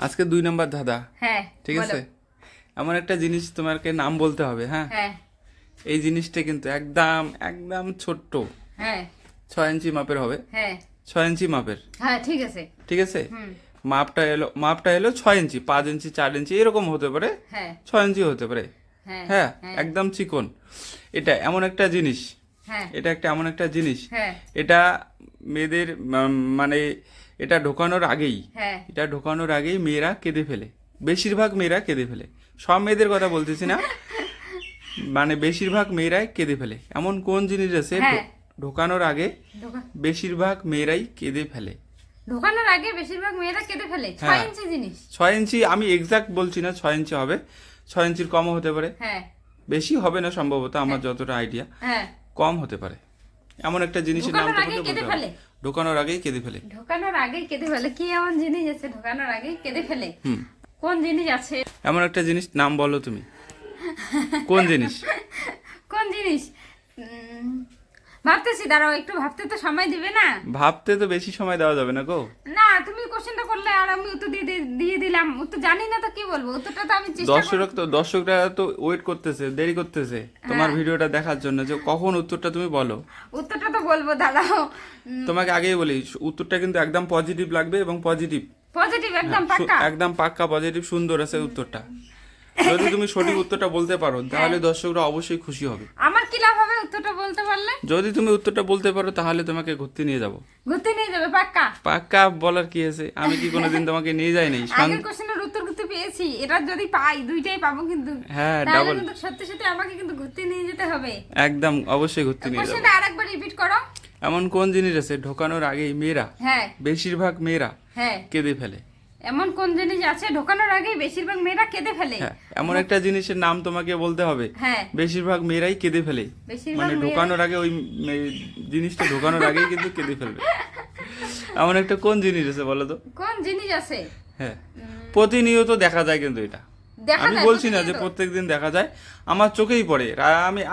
আজকে 2 নাম্বার ধাঁধা। হ্যাঁ, ঠিক বলো। আছে, এমন একটা জিনিস তোমাকে নাম বলতে হবে। হ্যাঁ, হ্যাঁ, এই জিনিসটা কিন্তু একদম একদম ছোট্ট, হ্যাঁ, 6 ইঞ্চি মাপের হবে। হ্যাঁ, 6 ইঞ্চি মাপের, হ্যাঁ, ঠিক আছে। ঠিক আছে। হুম, মাপটা এলো 6 ইঞ্চি, 5 ইঞ্চি, 4 ইঞ্চি এরকম হতে পারে, হ্যাঁ, 6 ইঞ্চি হতে পারে। হ্যাঁ, হ্যাঁ, হ্যাঁ, একদম চিকন। এটা এমন একটা জিনিস, হ্যাঁ, এটা এমন একটা জিনিস, হ্যাঁ, এটা মেয়েদের মানে এটা ঢোকানোর আগেই, হ্যাঁ, এটা ঢোকানোর আগেই মেয়েরা কেঁদে ফেলে। বেশিরভাগ মেয়েরা কেঁদে ফেলে, সব মেয়েদের কথা বলতেছি না, মানে বেশিরভাগ মেয়েরাই কেঁদে ফেলে। এমন কোন জিনিস আছে হ্যাঁ। ঢোকানোর আগে ঢোকা- বেশিরভাগ মেয়েরাই কেঁদে ফেলে? ঢোকানোর আগে বেশিরভাগ মেয়েরা কেঁদে ফেলে। 6 হ্যাঁ। ইঞ্চি জিনিস। 6 ইঞ্চি, আমি এক্সাক্ট বলছি না 6 ইঞ্চি হবে, 6 ইঞ্চির কমও হতে পারে, হ্যাঁ, বেশি হবে না সম্ভবত, আমার যতটা আইডিয়া, হ্যাঁ। কম হতে পারে। এমন একটা জিনিসের নাম ঢোকানোর তোমাকে আগেই বলতে কেঁদে হবে। ফেলে। ঢোকানোর আগেই কেঁদে ফেলে। ঢোকানোর আগেই কেঁদে ফেলে, কি এমন জিনিস আছে ঢোকানোর আগেই কেঁদে ফেলে? হুম, কোন জিনিস আছে? এমন একটা জিনিস নাম বলো তুমি, কোন জিনিস? কোন জিনিস? ভাবতেছি, দাঁড়াও, একটু ভাবতে তো সময় দিবে না? ভাবতে তো বেশি সময় দেওয়া যাবে না গো। না, তুমি কোশ্চেনটা করলে আর আমি উত্তর দিয়ে দিলাম। উত্তর জানি না তো কি বলবো, উত্তরটা তো আমি চেষ্টা করব। দর্শকরা তো ওয়েট করতেছে, দেরি করতেছে তোমার ভিডিওটা দেখার জন্য, যে কখন উত্তরটা তুমি বলো। উত্তরটা তো বলবো, দাঁড়াও। তোমাকে আগেই বলি, উত্তরটা কিন্তু একদম পজিটিভ লাগবে, এবং পজিটিভ, পজিটিভ, একদম পাক্কা। একদম পাক্কা পজিটিভ, সুন্দর আছে উত্তরটা। যদি তুমি সঠিক উত্তরটা বলতে পারো তাহলে দর্শকরা অবশ্যই খুশি হবে। আমার কি লাভ হবে উত্তরটা বলতে পারলে? যদি তুমি উত্তরটা বলতে পারো তাহলে তোমাকে ঘুরতে নিয়ে যাব। ঘুরতে নিয়ে যাবে পাক্কা? পাক্কা বলার কি আছে, আমি কি কোনোদিন তোমাকে নিয়ে যাই নাই? আগের কোশ্চেনের উত্তর ঘুরতে পেয়েছি, এটা যদি পাই দুইটাই পাবো কিন্তু। হ্যাঁ, তাহলে ডাবল, কিন্তু সত্যি সত্যি আমাকে কিন্তু ঘুরতে নিয়ে যেতে হবে। একদম অবশ্যই ঘুরতে নিয়ে যাবো। কোশ্চেনটা আরেকবার রিপিট করো। এমন কোন জিনিস আছে ঢোকানোর আগেই মেয়েরা, হ্যাঁ, বেশিরভাগ মেয়েরা হ্যাঁ। কেঁদে ফেলে? এমন কোন জিনিস আছে ঢোকানোর আগেই বেশিরভাগ মেয়েরা কেঁদে ফেলে? হ্যাঁ, এমন একটা জিনিসের নাম তোমাকে বলতে হবে, হ্যাঁ, বেশিরভাগ মেয়েরাই কেঁদে ফেলে, বেশিরভাগ মানে ঢোকানোর আগে ওই জিনিসটা ঢোকানোর আগেই কিন্তু কেঁদে ফেলবে। এমন একটা কোন জিনিস আছে বলো তো? কোন জিনিস আছে? হ্যাঁ, প্রতিনিয়ত দেখা যায় কিন্তু এটা, দেখা আমি যায় বলছি না যে প্রতিনিয়ত? প্রত্যেকদিন দেখা যায়, আমার চোখেই পড়ে।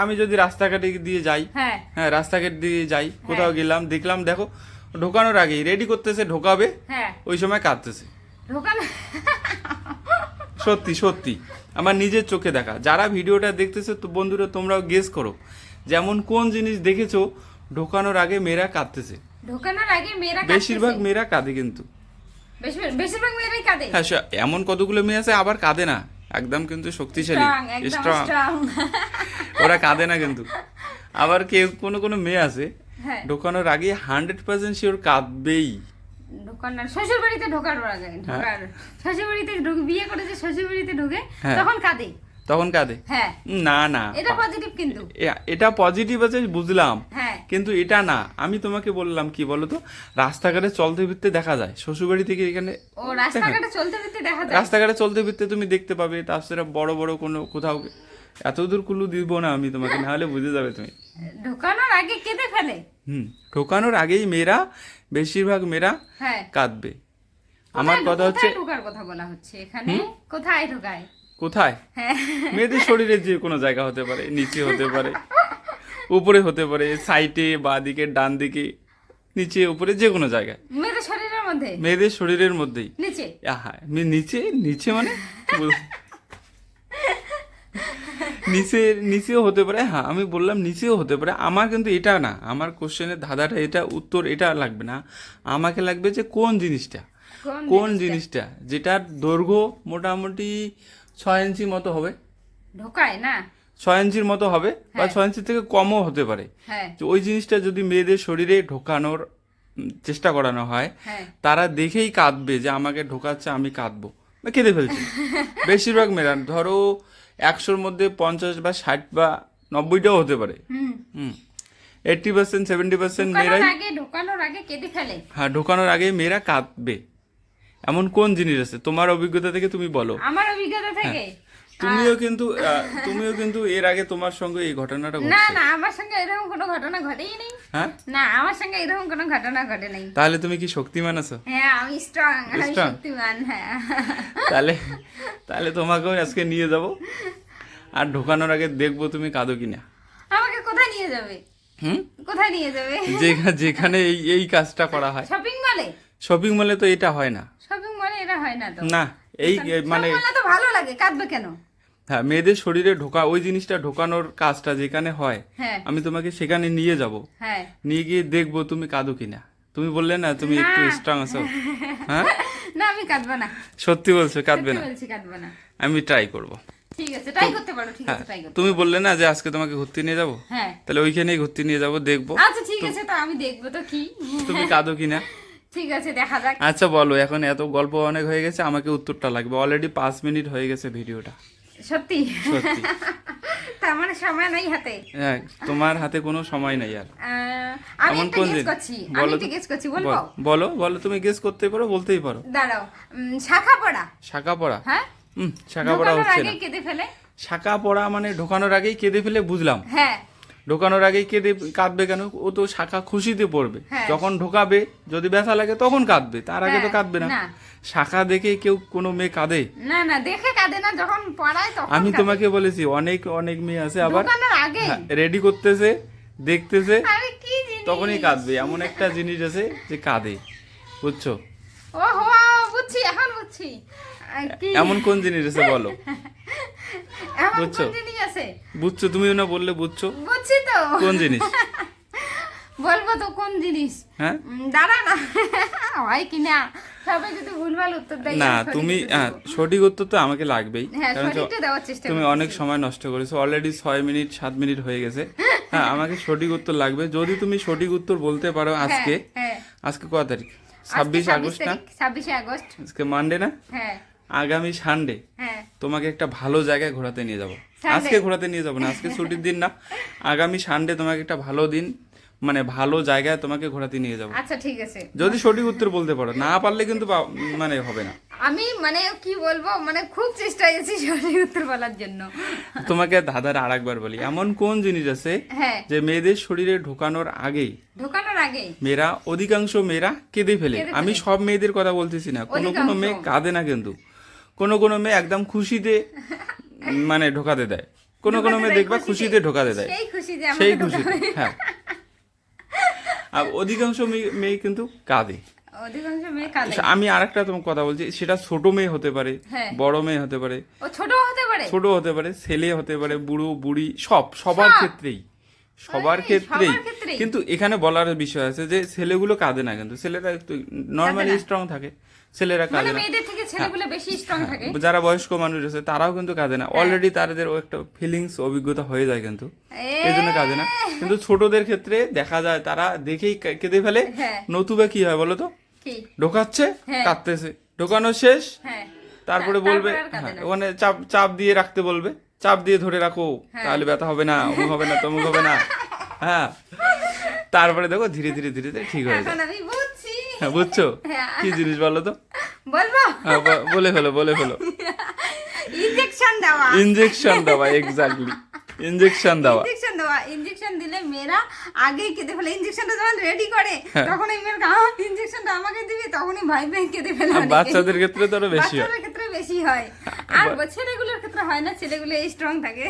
আমি যদি রাস্তাঘাটে দিয়ে যাই, হ্যাঁ, হ্যাঁ রাস্তাঘাট দিয়ে যাই, কোথাও গেলাম, দেখলাম দেখো ঢোকানোর আগেই রেডি করতেছে, ঢোকাবে, হ্যাঁ। ওই সময় কাঁদতেছে। ঢোকানো সত্যি সত্যি, আমার নিজের চোখে দেখা। যারা ভিডিওটা দেখতেছে তো বন্ধুরা, তোমরাও গেস করো, যেমন কোন জিনিস দেখেছো ঢোকানোর আগে মেয়েরা কাঁদতেছে। ঢোকানোর আগে মেয়েরা বেশিরভাগ কাঁদতেছে। মেয়েরা কাঁদে কিন্তু। বেশিরভাগ মেয়েরাই কাঁদে। হ্যাঁ, এমন কতগুলো মেয়ে আছে আবার কাঁদে না, একদম কিন্তু শক্তিশালী, Strong, একদম স্ট্রং, strong। ওরা কাঁদে না কিন্তু। আবার কেউ কোনো কোনো মেয়ে আছে হ্যাঁ। ঢোকানোর আগে 100% শিওর কাঁদবেই। ঢোকানোর শ্বশুর বাড়িতে ঢোকার আগে শ্বশুর বাড়িতে বিয়ে করেছে, শ্বশুর বাড়িতে ঢুকে হ্যাঁ। তখন কাঁদে। তখন কাঁদে? হ্যাঁ, না না, এটা পজিটিভ কিন্তু। এটা পজিটিভ আছে বুঝলাম, হ্যাঁ, কিন্তু এটা না। আমি তোমাকে বললাম কি বলতো, রাস্তাঘাটে চলতে ফিরতে দেখা যায়, শ্বশুরবাড়ি থেকে এখানে ও রাস্তাঘাটে চলতে ফিরতে দেখা যায়। রাস্তাঘাটে চলতে ফিরতে তুমি দেখতে পাবে। তাছাড়া বড় বড় কোনো কোথাও, এত দূর কুলু দিব না আমি তোমাকে, না হলে বুঝে যাবে তুমি। ঢোকানোর আগে কেঁদে ফেলে। ঢোকানোর আগেই মেয়েরা, বেশিরভাগ মেয়েরা হ্যাঁ, কাঁদবে। আমার কথা হচ্ছে, কোথায় ঢোকার কথা বলা হচ্ছে এখানে? কোথায় ঢোকায়? কোথায়? হ্যাঁ, মেয়েদের শরীরের যে কোনো জায়গা হতে পারে, নিচে হতে পারে, উপরে হতে পারে, সাইডে, বা দিকে, ডান দিকে, নিচে, উপরে, যে কোনো জায়গায়, মেয়েদের শরীরের মধ্যে, মেয়েদের শরীরের মধ্যেই। নিচে। হ্যাঁ, নিচে, নিচে মানে নিচেও হতে পারে। হ্যাঁ, আমি বললাম নিচেও হতে পারে। আমার কিন্তু এটা না, আমার কোশ্চেনের ধাঁধাটা, এটা উত্তর এটা লাগবে না, আমাকে লাগবে যে কোন জিনিসটা, কোন জিনিসটা যেটার দৈর্ঘ্য মোটামুটি 6 ইঞ্চি মতো হবে, ঢোকায় না? 6 ইঞ্চির মতো হবে, বা হ্যাঁ। 6 ইঞ্চি থেকে কমও হতে পারে। হ্যাঁ, তো ওই জিনিসটা যদি মেয়েদের শরীরে ঢোকানোর চেষ্টা করানো হয়, হ্যাঁ, তারা দেখেই কাঁদবে যে আমাকে ঢোকাচ্ছে, আমি কাঁদবো বা কেঁদে ফেলছি। বেশিরভাগ মেয়েরা, ধরো 100-র মধ্যে 50 বা 60 বা 90টাও হতে পারে। 80%, 70% মেয়েরাই, ঢোকানোর আগে কেঁদে ফেলে। হ্যাঁ, ঢোকানোর আগে মেয়েরা কাঁদবে। এমন কোন জিনিস আছে তোমার অভিজ্ঞতা থেকে, তুমি বলো। আমার অভিজ্ঞতা থেকে? তুমিও কিন্তু এর আগে তোমার সঙ্গে এই ঘটনাটা না ঘটছে। না, আমার সঙ্গে এরকম কোনো ঘটনা ঘটেই নেই। হ্যাঁ, না, আমার সঙ্গে এরকম কোনো ঘটনা ঘটে নাই। তাহলে তুমি কি শক্তিমান আছো? হ্যাঁ, আমি স্ট্রং, আমি Strong? শক্তিমান। হ্যাঁ, তাহলে তাহলে তোমাকেও আজকে নিয়ে যাব, আর ঢোকানোর আগে দেখবো তুমি কাঁদো কিনা। আমাকে কোথায় নিয়ে যাবে? কোথায় নিয়ে যাবে? যেখানে এই কাজটা করা হয়। শপিং মলে? শপিং মলে তো এটা হয় না। শপিং মলে এটা হয় না তো। না এই মানে সব বলা তো ভালো লাগে, কাঁদবে কেন? হ্যাঁ, মেয়েদের শরীরে ঢোকা ওই জিনিসটা ঢোকানোর কাজটা যেখানে হয়, হ্যাঁ আমি তোমাকে সেখানে নিয়ে যাব, হ্যাঁ নিয়ে গিয়ে দেখবো তুমি কাঁদো কিনা। তুমি বললে না তুমি একটু স্ট্রং আছো, হ্যাঁ না আমি কাঁদবো না, সত্যি বলছো কাঁদবে সত্যি না? বলছি কাঁদবো না। আমি ট্রাই করব। ঠিক আছে, ট্রাই করতে পারো, ঠিক হ্যাঁ, আছে ট্রাই করতে। তুমি বললে না যে আজকে তোমাকে ঘুরতে নিয়ে যাব, হ্যাঁ তাহলে ওইখানেই ঘুরতে নিয়ে যাব, দেখবো আচ্ছা ঠিক আছে, তো আমি দেখবো তো কি। তুমি কাঁদো কিনা। ঠিক আছে দেখা যাক। আচ্ছা বলো, এখন এত গল্প অনেক হয়ে গেছে, আমাকে উত্তরটা লাগবে। অলরেডি 5 মিনিট হয়ে গেছে ভিডিওটা। সত্যি? সত্যি। তার মানে সময় নাই হাতে? হ্যাঁ, তোমার হাতে কোনো সময় নাই আর। আমি এমন একটা কোন গেস জিনিস? করছি, আমি বলো একটা তো। গেস করছি, বলবো? বলো বলো, তুমি গেস করতে পারো, বলতেই পারো। দাঁড়াও, শাখা পড়া। শাখা পড়া? হ্যাঁ, শাখা পড়া ঢোকানোর হচ্ছে না। আগেই কেঁদে ফেলে। শাখা পড়া মানে ঢোকানোর আগেই কেঁদে ফেলে, বুঝলাম। হ্যাঁ ঢোকানোর আগেই কাঁদবে কেন? ও তো শাখা খুশিতে পড়বে, হ্যাঁ। যখন ঢোকাবে যদি ব্যথা লাগে তখন কাঁদবে, তার আগে তো হ্যাঁ, কাঁদবে না। না। শাখা দেখে কেউ কোনো মেয়ে কাঁদে? না না, দেখে কাঁদে না, যখন পড়ায় তখন আমি কাঁদে। তোমাকে বলেছি অনেক অনেক মেয়ে আছে আবার ঢোকানোর আগে রেডি করতেছে, দেখতেছে, আরে কি জিনিস! তখনই কাঁদবে। এমন একটা জিনিস আছে যে কাঁদে, বুঝছো? ও হো, বুঝছি, এখন বুঝছি। কি এমন কোন জিনিস আছে বলো? এমন বুঝছো? কোন জিনিস আছে? বুঝছো? তুমি না বললে বুঝছো? বুঝছি তো। কোন জিনিস? বলবো তো কোন জিনিস। হ্যাঁ, দাঁড়া না, হয় কি না, সবাই যদি ভুলভাল উত্তর দেয় না আমি সঠিক তুমি উত্তর দেবো। সঠিক উত্তর তো আমাকে লাগবেই, হ্যাঁ কারণ সঠিকটা দেওয়ার চেষ্টা তুমি করছি। অনেক সময় নষ্ট করেছো। অলরেডি 6 মিনিট 7 মিনিট হয়ে গেছে। হ্যাঁ, আমাকে সঠিক উত্তর লাগবে। যদি তুমি সঠিক উত্তর বলতে পারো আজকে, হ্যাঁ আজকে কত তারিখ? 26 আগস্ট না? 26 আগস্ট। আজকে মানডে না? হ্যাঁ আগামী সানডে হ্যাঁ তোমাকে একটা ভালো জায়গায় ঘোরাতে নিয়ে যাব। Sunday? আজকে ঘোরাতে নিয়ে যাব না, আজকে ছুটির দিন না। আগামী সানডে তোমাকে একটা ভালো দিন, মানে ভালো জায়গায় তোমাকে ঘোরাতে নিয়ে যাব। আচ্ছা ঠিক আছে। যদি সঠিক উত্তর বলতে পারো, না পারলে কিন্তু মানে হবে না। আমি মানে কি বলবো, মানে খুব চেষ্টা করেছি সঠিক উত্তর বলার জন্য। তোমাকে দাদার আরেকবার বলি, এমন কোন জিনিস আছে হ্যাঁ, যে মেয়েদের শরীরে ঢোকানোর আগেই ঢোকানোর আগে মেয়েরা, অধিকাংশ মেয়েরা কেঁদে ফেলে। কেঁদে ফেলে। আমি সব মেয়েদের কথা বলতেছি না, কোনো কোনো অধিকাংশ। মেয়ে কাঁদে না, কিন্তু কোনো কোনো মেয়ে একদম খুশিতে মানে ঢোকাতে দেয়। কোনো কোনো মেয়ে দেখবা খুশিতে ঢোকাতে দেয়, সেই খুশি যে সেই আমাকে খুশিতে। ঢোকাবে। হ্যাঁ, আর অধিকাংশ মেয়ে কিন্তু কাঁদে। অধিকাংশ মেয়ে কাঁদে। আমি আরেকটা তোমার কথা বলছি, সেটা ছোট মেয়ে হতে পারে, হ্যাঁ। বড় মেয়ে হতে পারে, ও ছোট হতে পারে। ছোট হতে পারে, ছেলে হতে পারে, বুড়ো বুড়ি, সবার সব। ক্ষেত্রেই, সবার এই, ক্ষেত্রেই। সবার ক্ষেত্রেই। কিন্তু এখানে বলার বিষয় আছে যে ছেলেগুলো কাঁদে না, কিন্তু ছেলেরা একটু নর্মালি কাঁদে না। স্ট্রং থাকে, ছেলেরা মানে কাঁদে না। মেয়েদের থেকে ছেলেগুলো বেশি স্ট্রং থাকে। যারা বয়স্ক মানুষ আছে তারাও কিন্তু কাঁদে না, অলরেডি তাদের একটা ফিলিংস অভিজ্ঞতা হয়ে যায়, কিন্তু এই জন্য কাঁদে না। কিন্তু ছোটদের ক্ষেত্রে দেখা যায় তারা দেখেই কেঁদে ফেলে। হ্যাঁ। নতুবা কি হয় বলো তো, কি? ঢোকাচ্ছে, হ্যাঁ। কাঁদতেছে, ঢোকানো শেষ, হ্যাঁ তারপরে বলবে, আর কাঁদে হ্যাঁ, না। ওখানে চাপ চাপ দিয়ে রাখতে বলবে, চাপ দিয়ে ধরে রাখো, হ্যাঁ। তাহলে ব্যথা হবে না, অমুক হবে না, তমুক হবে না। হ্যাঁ, তারপরে দেখো ধীরে ধীরে ধীরে ধীরে ঠিক হয়ে যায়। এখন আমি বুঝছি। হ্যাঁ, বুঝছো? হ্যাঁ। কি জিনিস বলো তো? বলবো, হ্যাঁ, বলে ফেলো, বলে ফেলো। ইনজেকশন দেওয়া। ইনজেকশন দেওয়া, এক্স্যাক্টলি, ইনজেকশন দেওয়া। ইনজেকশন দেওয়া, ইনজেকশন দিলে মেয়েরা আগেই কেঁদে ফেলে। ইনজেকশনটা যখন রেডি করে হ্যাঁ। তখন এই মেয়ের ইনজেকশনটা আমাকে দিবি, তখনই ভাই ভাই কেঁদে ফেলে। আর অনেকে। বাচ্চাদের ক্ষেত্রে তো আরো বেশি হয়। বাচ্চাদের ক্ষেত্রে বেশি হয়, আর ছেলেগুলোর ক্ষেত্রে হয় না, ছেলেগুলো স্ট্রং থাকে।